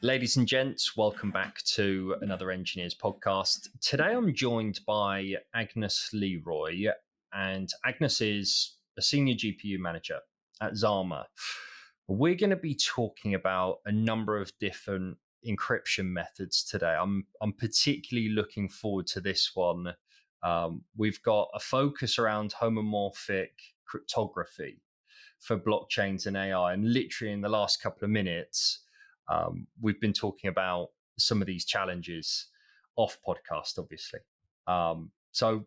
Ladies and gents, welcome back to another Engineers podcast. Today I'm joined by Agnès Leroy, and Agnès is a senior GPU manager at Zama. We're going to be talking about a number of different encryption methods today. I'm particularly looking forward to this one. We've got a focus around homomorphic cryptography for blockchains and AI, and literally in the last couple of minutes, we've been talking about some of these challenges off podcast, obviously. So,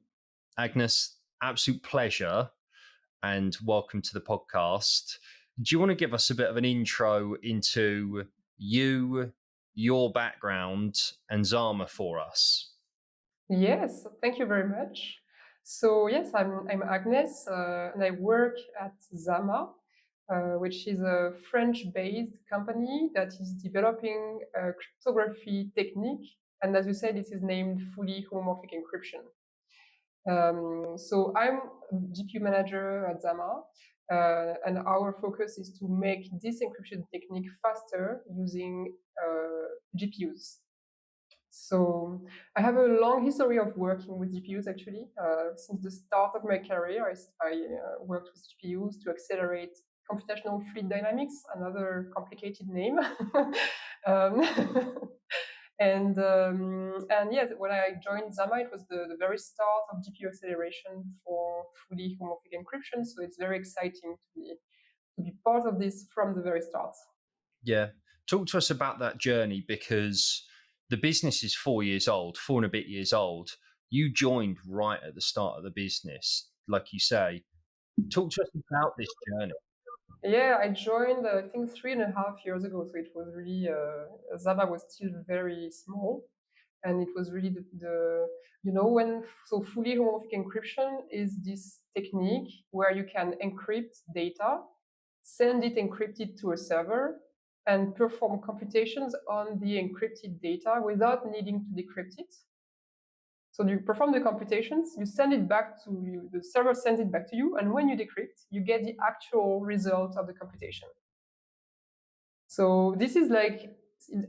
Agnès, absolute pleasure and welcome to the podcast. Do you want to give us a bit of an intro into you, your background, and Zama for us? Yes, thank you very much. So yes, I'm Agnès, and I work at Zama, which is a French-based company that is developing a cryptography technique. And as you said, it is named Fully Homomorphic Encryption. So I'm GPU manager at Zama, and our focus is to make this encryption technique faster using GPUs. So I have a long history of working with GPUs actually. Since the start of my career, I worked with GPUs to accelerate computational fluid dynamics, another complicated name. um, and yes, when I joined Zama, it was the very start of GPU acceleration for fully homomorphic encryption. So it's very exciting to be part of this from the very start. Yeah. Talk to us about that journey, because the business is 4 years old, 4 and a bit years old. You joined right at the start of the business, like you say. Talk to us about this journey. Yeah, I joined, I think 3.5 years ago. So it was really, Zama was still very small. And it was really so fully homomorphic encryption is this technique where you can encrypt data, send it encrypted to a server, and perform computations on the encrypted data without needing to decrypt it. So you perform the computations, you send it back to you, the server sends it back to you, and when you decrypt, you get the actual result of the computation. So this is like,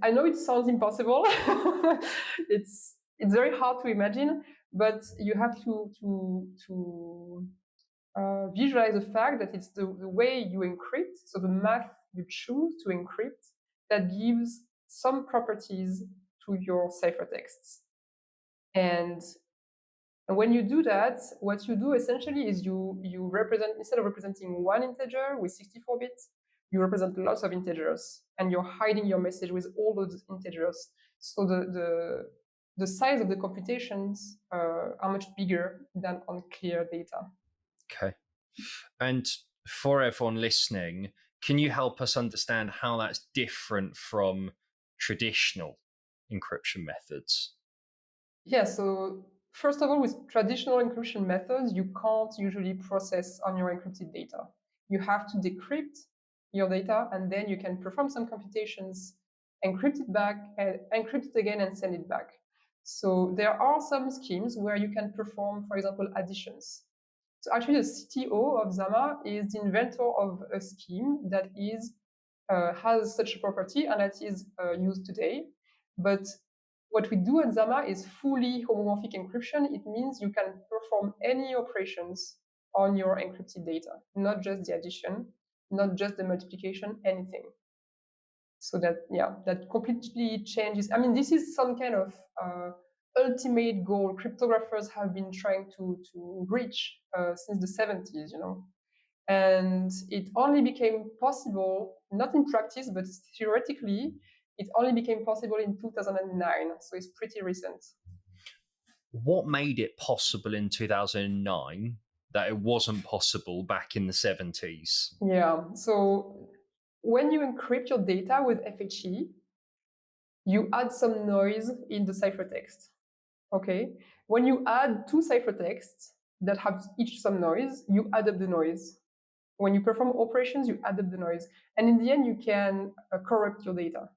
I know it sounds impossible. it's very hard to imagine, but you have to visualize the fact that it's the way you encrypt, so the math you choose to encrypt, that gives some properties to your ciphertexts. And when you do that, what you do essentially is you represent, instead of representing one integer with 64 bits, you represent lots of integers, and you're hiding your message with all those integers. So the size of the computations are much bigger than on clear data. Okay. And for everyone listening, can you help us understand how that's different from traditional encryption methods? Yeah, so first of all, with traditional encryption methods, you can't usually process on your encrypted data. You have to decrypt your data, and then you can perform some computations, encrypt it back, and encrypt it again, and send it back. So there are some schemes where you can perform, for example, additions. So actually, the CTO of Zama is the inventor of a scheme that has such a property, and that is used today. But what we do at Zama is fully homomorphic encryption. It means you can perform any operations on your encrypted data, not just the addition, not just the multiplication, anything. So that completely changes. I mean, this is some kind of ultimate goal cryptographers have been trying to reach since the 70s, And it only became possible, not in practice, but theoretically, it only became possible in 2009. So it's pretty recent. What made it possible in 2009 that it wasn't possible back in the 70s? Yeah. So when you encrypt your data with FHE, you add some noise in the ciphertext. Okay. When you add two ciphertexts that have each some noise, you add up the noise. When you perform operations, you add up the noise. And in the end, you can corrupt your data.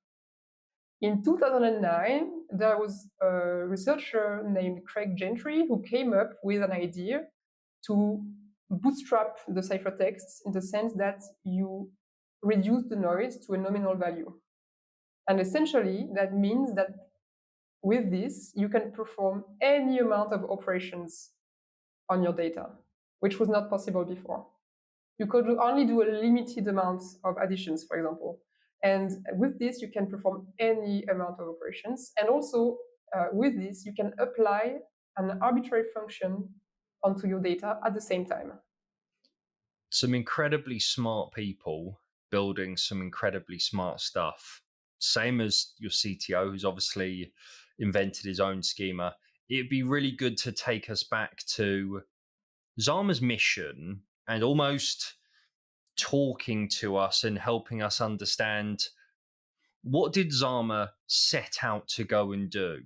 In 2009, there was a researcher named Craig Gentry who came up with an idea to bootstrap the ciphertexts in the sense that you reduce the noise to a nominal value. And essentially, that means that with this, you can perform any amount of operations on your data, which was not possible before. You could only do a limited amount of additions, for example. And with this, you can perform any amount of operations. And also, with this, you can apply an arbitrary function onto your data at the same time. Some incredibly smart people building some incredibly smart stuff. Same as your CTO, who's obviously invented his own schema. It'd be really good to take us back to Zama's mission and almost talking to us and helping us understand, what did Zama set out to go and do?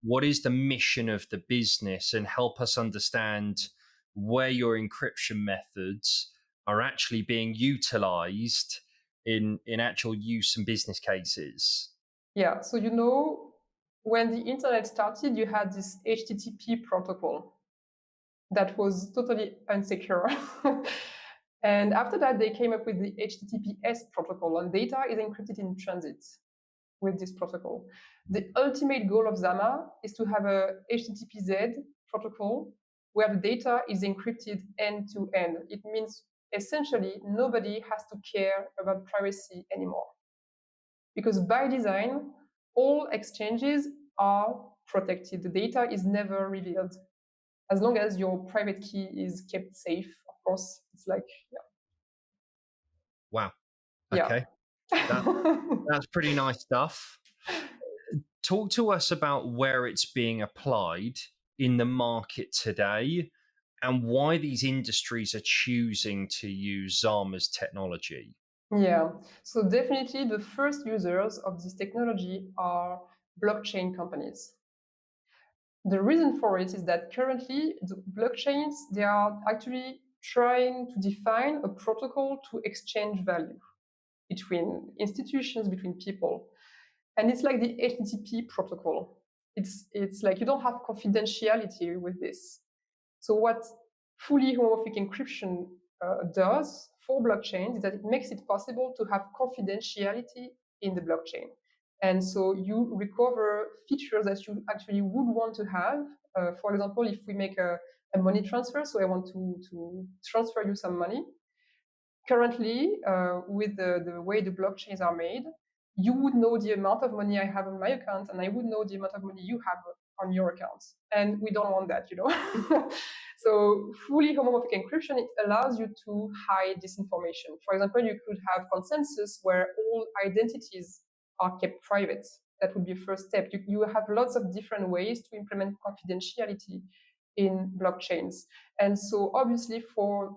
What is the mission of the business, and help us understand where your encryption methods are actually being utilized in actual use and business cases. Yeah, so when the internet started, you had this HTTP protocol that was totally unsecure. And after that, they came up with the HTTPS protocol, and data is encrypted in transit with this protocol. The ultimate goal of Zama is to have a HTTPZ protocol where the data is encrypted end to end. It means essentially nobody has to care about privacy anymore. Because by design, all exchanges are protected. The data is never revealed. As long as your private key is kept safe, of course, it's like, Wow. yeah. Okay. That's pretty nice stuff. Talk to us about where it's being applied in the market today and why these industries are choosing to use Zama's technology. Yeah, so definitely the first users of this technology are blockchain companies. The reason for it is that currently the blockchains, they are actually trying to define a protocol to exchange value between institutions, between people. And it's like the HTTP protocol. It's like you don't have confidentiality with this. So what fully homomorphic encryption does for blockchains is that it makes it possible to have confidentiality in the blockchain. And so you recover features that you actually would want to have. For example, if we make a money transfer, so I want to transfer you some money. Currently, with the way the blockchains are made, you would know the amount of money I have on my account, and I would know the amount of money you have on your account. And we don't want that, So fully homomorphic encryption, it allows you to hide this information. For example, you could have consensus where all identities are kept private. That would be a first step. You have lots of different ways to implement confidentiality in blockchains. And so obviously for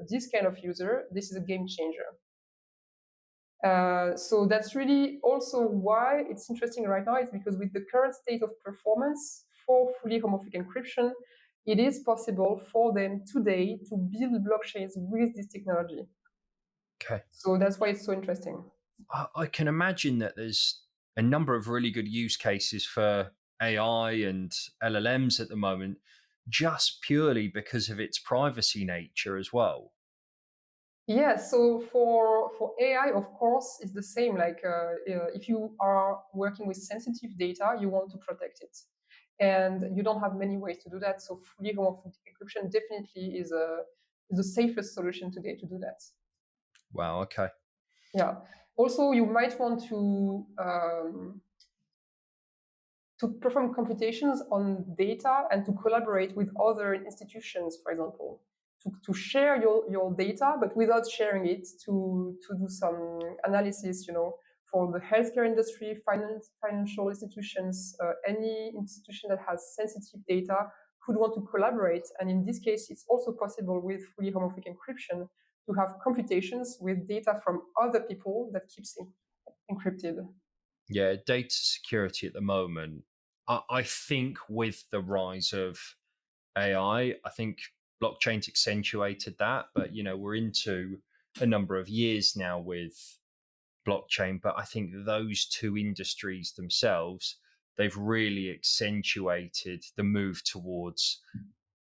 this kind of user, this is a game changer. So that's really also why it's interesting right now, is because with the current state of performance for fully homomorphic encryption, it is possible for them today to build blockchains with this technology. Okay. So that's why it's so interesting. I can imagine that there's a number of really good use cases for AI and LLMs at the moment, just purely because of its privacy nature as well. Yeah, so for AI, of course, it's the same. Like if you are working with sensitive data, you want to protect it, and you don't have many ways to do that. So fully homomorphic encryption definitely is the safest solution today to do that. Wow. Okay. Yeah. Also, you might want to perform computations on data and to collaborate with other institutions, for example, to share your data, but without sharing it, to do some analysis, for the healthcare industry, financial institutions, any institution that has sensitive data could want to collaborate. And in this case, it's also possible with fully homomorphic encryption to have computations with data from other people that keeps encrypted. Yeah, data security at the moment. I think with the rise of AI, I think blockchain's accentuated that. But we're into a number of years now with blockchain. But I think those two industries themselves, they've really accentuated the move towards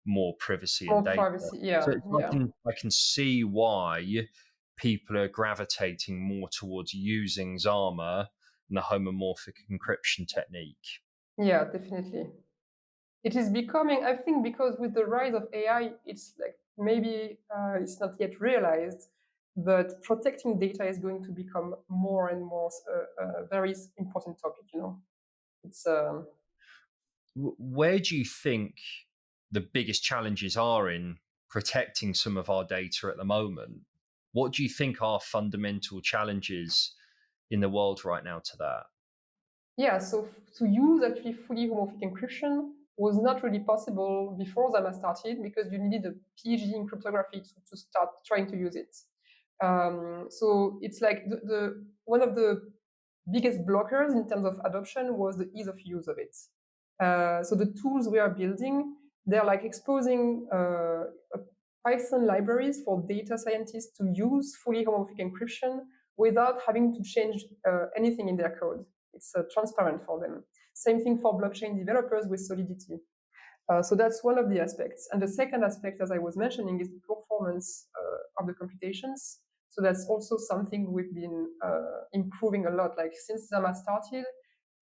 more privacy and More data. privacy, So yeah, yeah. I can see why people are gravitating more towards using Zama and the homomorphic encryption technique. Yeah, definitely. It is becoming, I think, because with the rise of AI, it's like maybe it's not yet realized, but protecting data is going to become more and more a very important topic. It's Where do you think the biggest challenges are in protecting some of our data at the moment? What do you think are fundamental challenges in the world right now to that? Yeah, so to use actually fully homomorphic encryption was not really possible before Zama started because you needed a PhD in cryptography to start trying to use it. So it's like the one of the biggest blockers in terms of adoption was the ease of use of it. So the tools we are building, they're like exposing Python libraries for data scientists to use fully homomorphic encryption without having to change anything in their code. It's transparent for them. Same thing for blockchain developers with Solidity. So that's one of the aspects. And the second aspect, as I was mentioning, is the performance of the computations. So that's also something we've been improving a lot. Like since Zama started,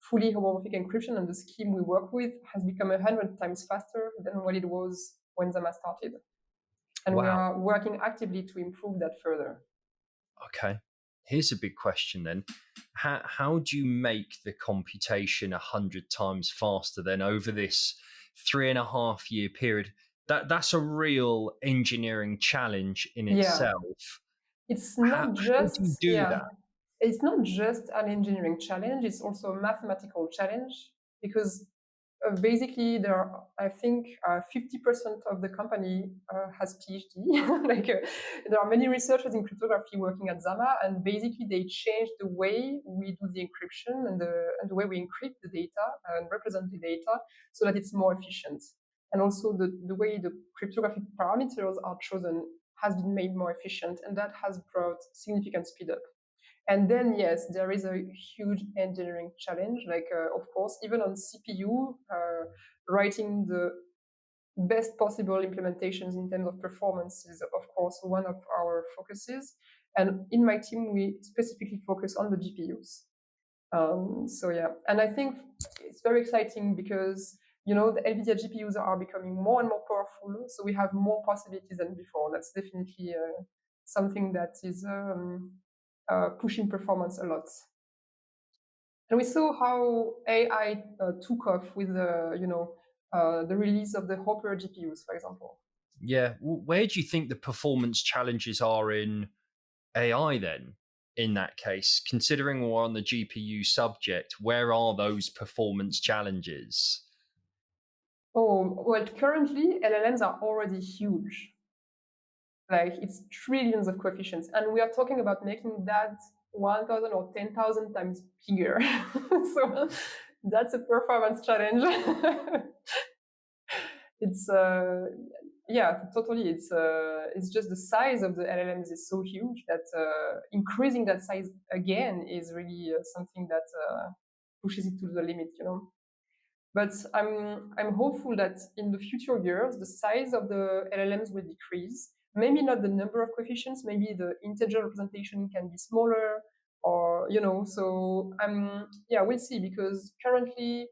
fully homomorphic encryption and the scheme we work with has become 100 times faster than what it was when Zama started. And we Wow. are working actively to improve that further. Okay. Here's a big question then. How do you make the computation 100 times faster then over this 3.5 year period? That's a real engineering challenge in Yeah, itself. it's How not do you just, do yeah, that? it's not just an engineering challenge, it's also a mathematical challenge because basically there are, I think, 50% of the company has PhD. Like there are many researchers in cryptography working at Zama, and basically they changed the way we do the encryption and the way we encrypt the data and represent the data so that it's more efficient. And also the way the cryptographic parameters are chosen has been made more efficient, and that has brought significant speed up. And then, yes, there is a huge engineering challenge. Like, of course, even on CPU, writing the best possible implementations in terms of performance is, of course, one of our focuses. And in my team, we specifically focus on the GPUs. So yeah, and I think it's very exciting because the NVIDIA GPUs are becoming more and more powerful, so we have more possibilities than before. That's definitely something that is pushing performance a lot. And we saw how AI took off with the release of the Hopper GPUs, for example. Yeah. Where do you think the performance challenges are in AI then? In that case, considering we're on the GPU subject, where are those performance challenges? Oh, well, currently LLMs are already huge. Like it's trillions of coefficients, and we are talking about making that 1,000 or 10,000 times bigger. So that's a performance challenge. It's yeah, totally. It's just the size of the LLMs is so huge that increasing that size again is really something that pushes it to the limit. But I'm hopeful that in the future years, the size of the LLMs will decrease. Maybe not the number of coefficients. Maybe the integer representation can be smaller, or So yeah, we'll see, because currently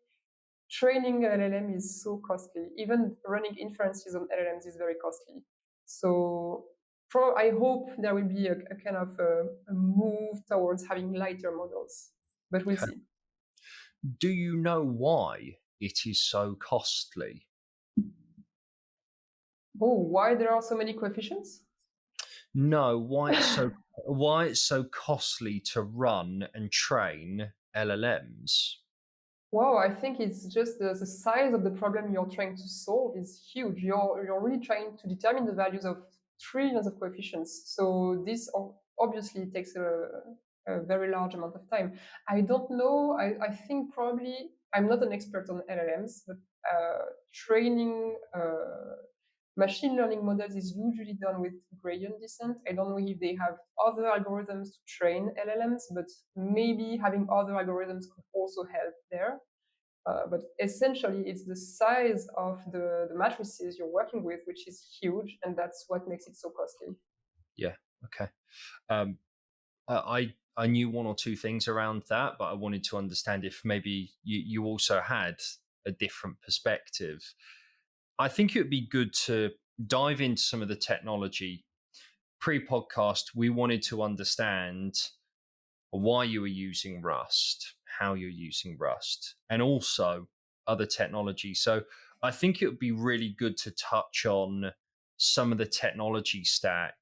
training an LLM is so costly. Even running inferences on LLMs is very costly. So I hope there will be a kind of a move towards having lighter models, but we'll Okay. see. Do you know why it is so costly? Oh, why there are so many coefficients? No, why it's so costly to run and train LLMs? Wow, I think it's just the size of the problem you're trying to solve is huge. You're really trying to determine the values of trillions of coefficients. So this obviously takes a very large amount of time. I don't know. I think probably I'm not an expert on LLMs, but training machine learning models is usually done with gradient descent. I don't know if they have other algorithms to train LLMs, but maybe having other algorithms could also help there. But essentially, it's the size of the matrices you're working with, which is huge, and that's what makes it so costly. Yeah. Okay. Um, I knew one or two things around that, but I wanted to understand if maybe you also had a different perspective. I think it would be good to dive into some of the technology. Pre-podcast, we wanted to understand why you were using Rust, how you're using Rust, and also other technology. So I think it would be really good to touch on some of the technology stack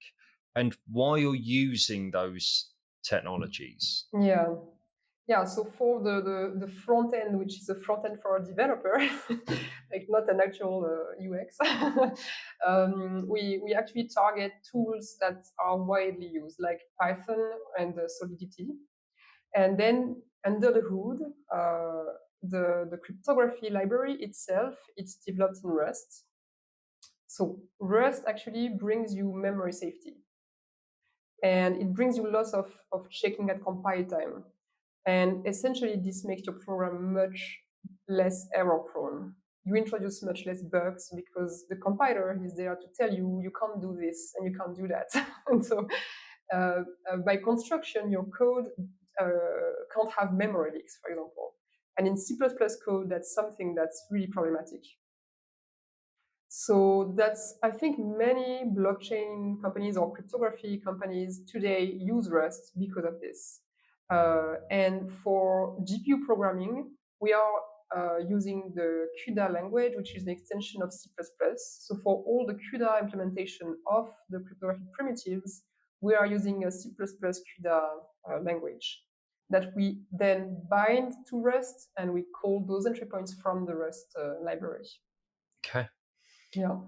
and why you're using those technologies. Yeah. Yeah, so for the front end, which is a front end for a developer, like not an actual UX, we actually target tools that are widely used, like Python and Solidity. And then under the hood, the cryptography library itself, it's developed in Rust. So Rust actually brings you memory safety. And it brings you lots of checking at compile time. And essentially, this makes your program much less error prone. You introduce much less bugs because the compiler is there to tell you you can't do this and you can't do that. And so by construction, your code can't have memory leaks, for example. And in C++ code, that's something that's really problematic. So that's, I think many blockchain companies or cryptography companies today use Rust because of this. And for GPU programming, we are using the CUDA language, which is an extension of C++. So for all the CUDA implementation of the cryptographic primitives, we are using a C++ CUDA language that we then bind to Rust, and we call those entry points from the Rust library. Okay. Yeah.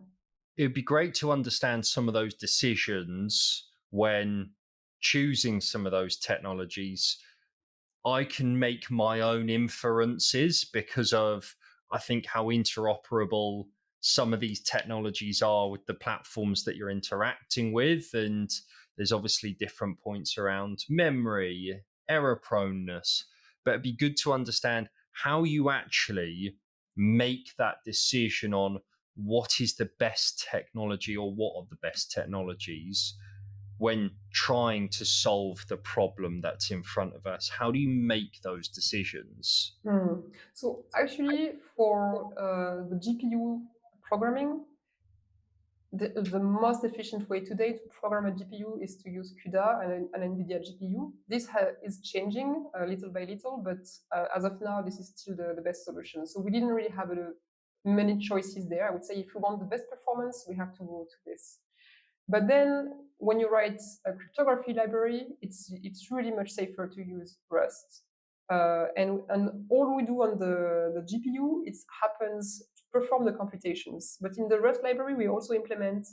It would be great to understand some of those decisions when choosing some of those technologies. I can make my own inferences because of, I think, how interoperable some of these technologies are with the platforms that you're interacting with. And there's obviously different points around memory, error proneness, but it'd be good to understand how you actually make that decision on what is the best technology or what are the best technologies when trying to solve the problem that's in front of us. How do you make those decisions? So actually, for the GPU programming, the most efficient way today to program a GPU is to use CUDA and an NVIDIA GPU. This is changing little by little, but as of now, this is still the best solution. So we didn't really have many choices there. I would say if we want the best performance, we have to go to this. But then when you write a cryptography library, it's really much safer to use Rust. And all we do on the GPU, it happens to perform the computations. But in the Rust library, we also implement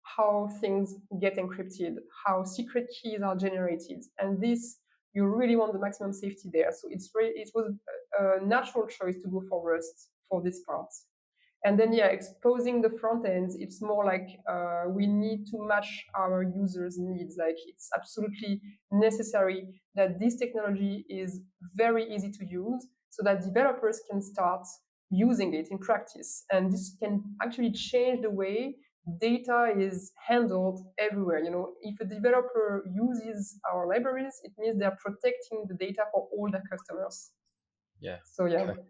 how things get encrypted, how secret keys are generated. And this, you really want the maximum safety there. So it was a natural choice to go for Rust for this part. And then, yeah, exposing the front ends, it's more like we need to match our users' needs. Like it's absolutely necessary that this technology is very easy to use so that developers can start using it in practice. And this can actually change the way data is handled everywhere. You know, if a developer uses our libraries, it means they're protecting the data for all their customers. Yeah. So, yeah. Okay.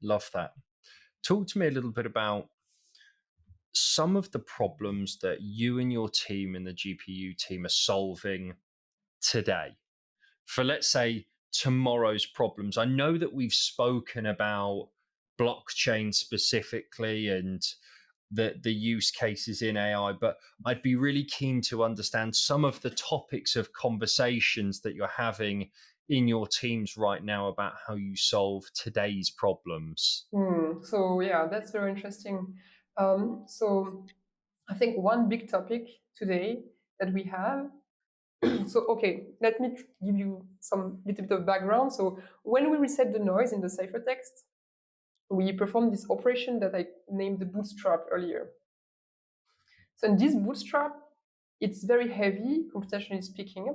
Love that. Talk to me a little bit about some of the problems that you and your team and the GPU team are solving today for, let's say, tomorrow's problems. I know that we've spoken about blockchain specifically and the use cases in AI, but I'd be really keen to understand some of the topics of conversations that you're having in your teams right now about how you solve today's problems. So yeah, that's very interesting. So I think one big topic today that we have. So okay, let me give you some little bit of background. So when we reset the noise in the ciphertext, we perform this operation that I named the bootstrap earlier. So in this bootstrap, it's very heavy, computationally speaking.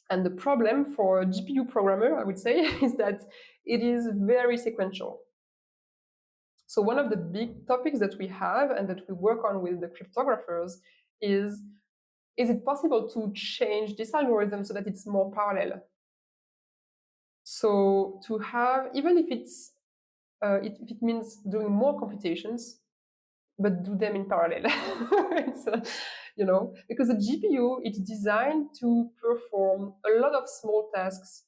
And the problem for a GPU programmer, I would say, is that it is very sequential. So one of the big topics that we have and that we work on with the cryptographers is is it possible to change this algorithm so that it's more parallel? So to have, even if if it means doing more computations, but do them in parallel. It's, because the GPU, it's designed to perform a lot of small tasks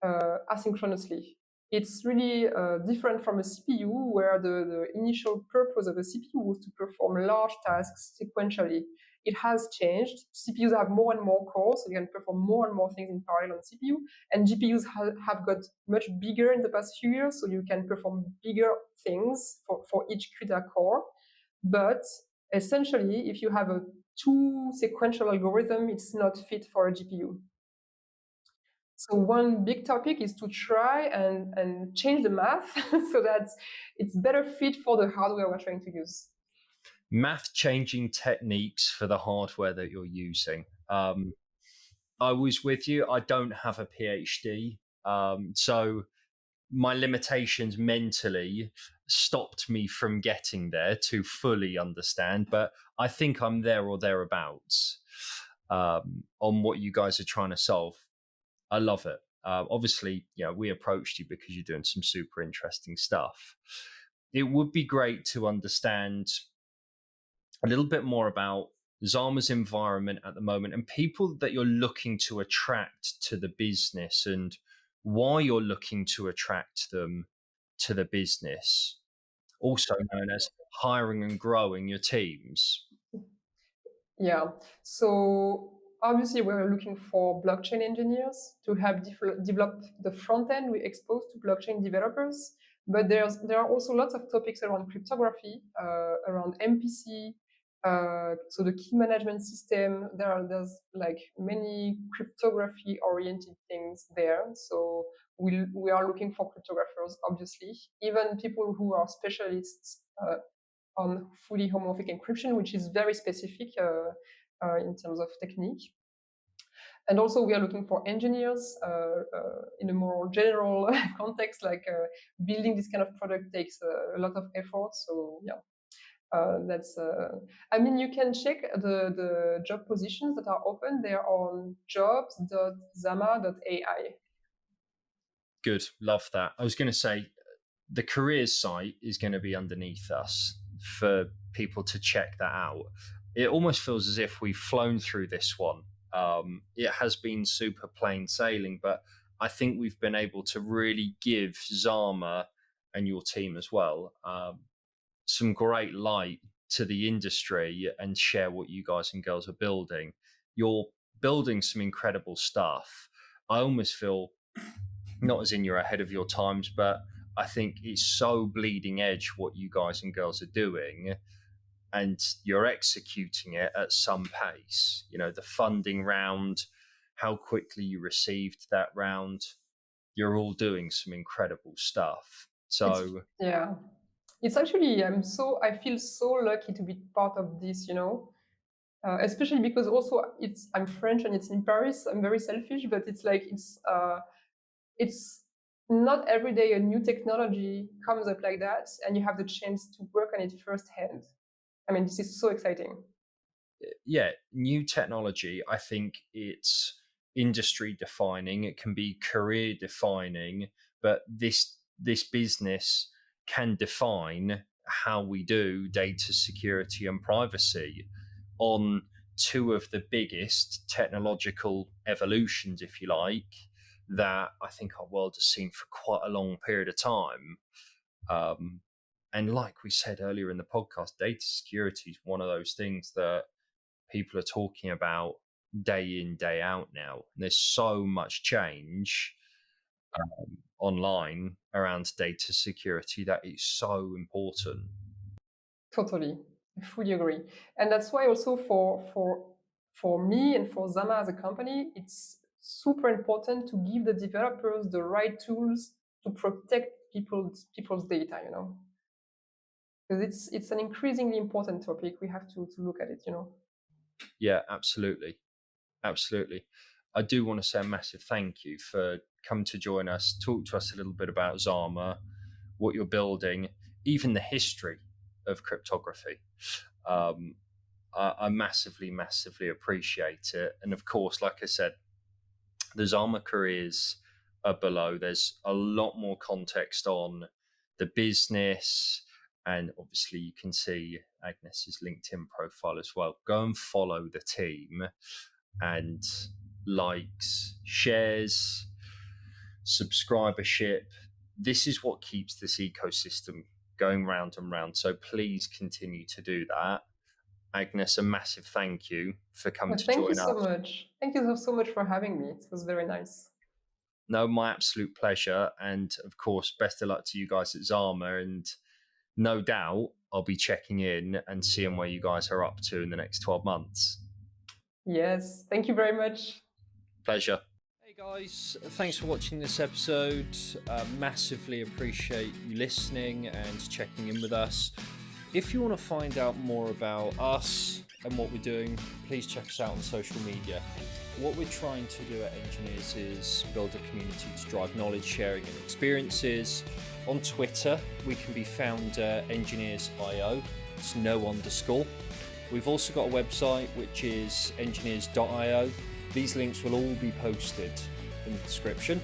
asynchronously. It's really different from a CPU, where the initial purpose of a CPU was to perform large tasks sequentially. It has changed. CPUs have more and more cores, so you can perform more and more things in parallel on CPU. And GPUs have got much bigger in the past few years, so you can perform bigger things for each CUDA core. But essentially, if you have a too sequential algorithm, it's not fit for a GPU. So one big topic is to try and change the math so that it's better fit for the hardware we're trying to use. Math changing techniques for the hardware that you're using. I was with you. I don't have a PhD. So my limitations mentally stopped me from getting there to fully understand, but I think I'm there or thereabouts on what you guys are trying to solve. I love it. Obviously, we approached you because you're doing some super interesting stuff. It would be great to understand a little bit more about Zama's environment at the moment and people that you're looking to attract to the business and why you're looking to attract them to the business, also known as hiring and growing your teams. Yeah. So obviously, we're looking for blockchain engineers to help develop the front end we expose to blockchain developers. But there are also lots of topics around cryptography, around MPC. So the key management system, there's like many cryptography oriented things there. So we are looking for cryptographers, obviously, even people who are specialists on fully homomorphic encryption, which is very specific in terms of technique. And also we are looking for engineers in a more general context, like building this kind of product takes a lot of effort. So yeah, that's, you can check the job positions that are open. They're on jobs.zama.ai. Good. Love that. I was going to say the careers site is going to be underneath us for people to check that out. It almost feels as if we've flown through this one. It has been super plain sailing, but I think we've been able to really give Zama and your team as well some great light to the industry and share what you guys and girls are building. You're building some incredible stuff. I almost feel, not as in you're ahead of your times, but I think it's so bleeding edge what you guys and girls are doing, and you're executing it at some pace. The funding round, how quickly you received that round, you're all doing some incredible stuff. So it's actually, I feel so lucky to be part of this, especially because also I'm French and it's in Paris. I'm very selfish, but it's like, it's not every day a new technology comes up like that and you have the chance to work on it firsthand. This is so exciting. Yeah, new technology, I think it's industry defining, it can be career defining, but this business can define how we do data security and privacy on two of the biggest technological evolutions, if you like, that I think our world has seen for quite a long period of time. And like we said earlier in the podcast, data security is one of those things that people are talking about day in, day out now. And there's so much change online around data security that is so important. Totally. I fully agree. And that's why also for me and for Zama as a company, it's super important to give the developers the right tools to protect people's data, because it's an increasingly important topic. We have to look at it, Yeah, absolutely. I do want to say a massive thank you for coming to join us, talk to us a little bit about Zama, what you're building, even the history of cryptography. I massively appreciate it. And of course, like I said, the Zama careers are below. There's a lot more context on the business, and obviously you can see Agnes's LinkedIn profile as well. Go and follow the team, and likes, shares, subscribership. This is what keeps this ecosystem going round and round. So please continue to do that. Agnes, a massive thank you for coming to Thank you join so us. much. Thank you so much for having me. It was very nice. No, my absolute pleasure. And of course, best of luck to you guys at Zama. And no doubt I'll be checking in and seeing where you guys are up to in the next 12 months. Yes, thank you very much. Pleasure. Hey guys, thanks for watching this episode. Massively appreciate you listening and checking in with us. If you want to find out more about us and what we're doing, please check us out on social media. What we're trying to do at Enginears is build a community to drive knowledge sharing and experiences. On Twitter, we can be found Enginears.io. It's no underscore. We've also got a website, which is enginears.io. These links will all be posted in the description.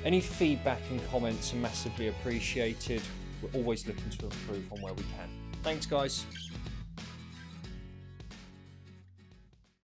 Any feedback and comments are massively appreciated. We're always looking to improve on where we can. Thanks, guys.